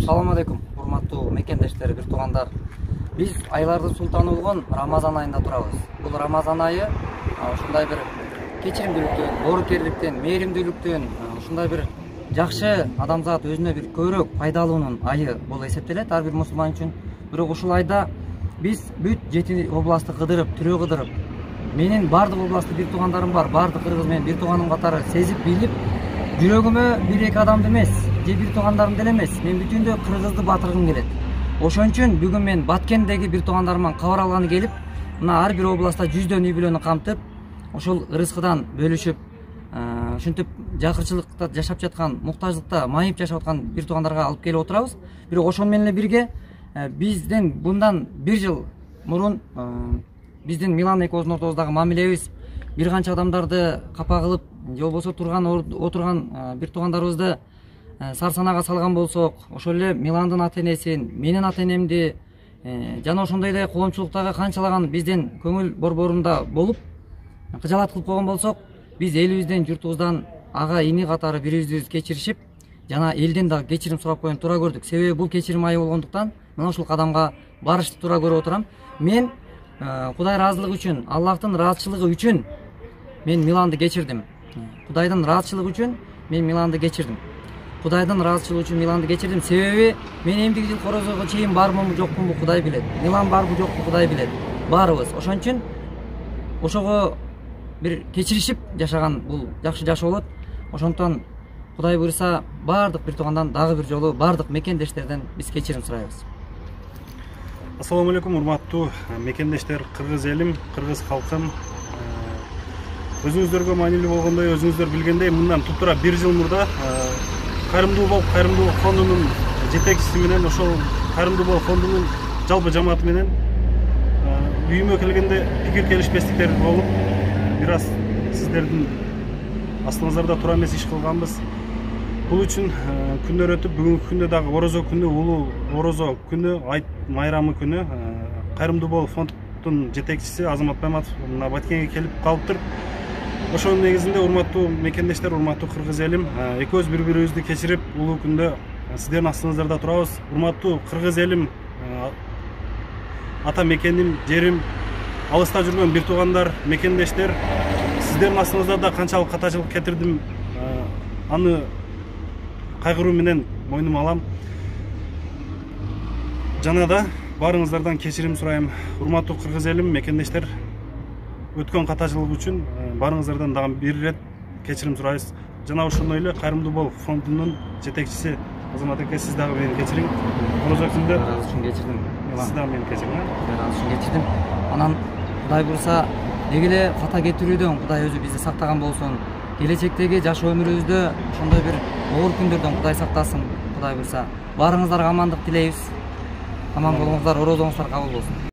Салам алейкум, урматтуу мекендештер, бир туугандар. Биз айлардын султаны болгон Рамазан айында турабыз. Бул Рамазан айы ушундай бир кечиримдүүлүктөн, боорукерликтен, мээримдүүлүктөн, ушундай бир жакшы адамзат өзүнө бир көбүрөөк пайдалуунун айы болуп эсептелет ар бир мусулман үчүн. Бирок ушул айда биз бүт 7 областты кыдырып, түрөө кыдырып, менин бардык областты бир туугандарым бар, бардык кыргыз менен бир тууганым катары сезип билип, жүрөгүмө бир-эки адамды эмес, же бир туугандарымды эле эмес, мен бүтүндө кыргызды батыргым келет. Ошон үчүн бүгүн мен Баткендеги бир туугандарымдан кабар алганы келип, мына ар бир областта 100дөн үй бүлөнү камтып, ошол рызкыдан бөлүшүп, ушинтип жакырчылыкта жашап жаткан, муктаждыкта майып жашап аткан бир туугандарга алып келип отурабыз. Бирок ошону менен эле бирге бизден bundan bir жыл мурун биздин Милан экөөбүздүн ортобуздагы мамилебиз бир канча адамдарды капа кылып, же болбосо отурган бир туугандарыбызды сарсанага салган болсок, ошол эле Миландын ата энесин, менин ата энемди жана ошондой эле коомчулуктагы канчалаган бизден көңүл борборунда болуп кыжаалат кылып койгон болсок, биз элибизден, журтубуздан ага ини катары бири-бирибизди кечиришип, жана элден дагы кечирим сурап коюуну туура көрдүк. Себеби бул кечирим айы болгондуктан мына ушул кадамга барышты туура көрүп отурам. Мен Кудай ыраазылыгы үчүн, Аллахтын ыраазычылыгы үчүн мен Миланды кечирдим. Кудайдын ыраазычылыгы үчүн мен Миланды кечирдим. Кудайдын ыраазычылыгы үчүн Миланды кечирдим. Себеби мен эмдиги жыл корозого чейин бармынбы жокмунбу Кудай билет. Милан барбы жокпу Кудай билет. Баарыбыз. Ошон үчүн ошого бир кечиришип жашаган бул жакшы жашоо болот. Ошондон Кудай буйруса бардык бир туугандан дагы бир жолу бардык мекендештерден биз кечирим сурайбыз. Ассаламу алейкум, урматтуу мекендештер, кыргыз элим, кыргыз калкым. Өзүңүздөргө маанилүү болгондой, өзүңүздөр билгендей, мындан туптура 1 жыл мурда Кайрымдуу бол фондунун жетекчиси менен, ошол Кайрымдуу бол фондунун жалпы жамааты менен үйүмө келгенде пикир келишпестиктер болуп, бир аз сиздердин астыңыздарда тура эмес иш кылганбыз. Бул үчүн күндөр өтүп, бүгүнкү күндө дагы орозо күнү, улуу орозо күнү, айт майрамы күнү Кайрымдуу бол фондунун жетекчиси Азамат Байматов мына Баткенге келип калыптыр. Ошонун негизинде урматтуу мекендештер, урматтуу кыргыз элим, экөөбүз бири-бирибизди кечирип, улуу күндө сиздердин астыңыздарда турабыз. Урматтуу кыргыз элим, ата мекеним, жерим, алыста жүргөн бир туугандар, мекендештер, сиздердин астыңыздарда канчалык катачылык кетирдим, аны кайгыруу менен мойнума алам. Жана да баарыңыздардан кечирим сурайм. Урматтуу кыргыз элим, мекендештер, өткөн катачылык үчүн баарыңыздардан дагы бир ирет кечирим сурайбыз. Жана ошондой эле Кайрымдуу бол фондунун жетекчиси Азамат эке, сиз дагы мени кечириң. Орозо күндө Үчүн кечирдим. сиз дагы мени кечириң. Үчүн кечирдим. Анан Кудай буйруса деги эле ката кетирүүдөн Кудай өзү бизди сактаган болсун. Келечектеги жашоо өмүрүбүздө ошондой бир оор күндөрдөн Кудай сактасын. Кудай буйруса баарыңыздарга амандык тилейбиз. Аман болуңуздар, орозоңуздар кабыл болсун.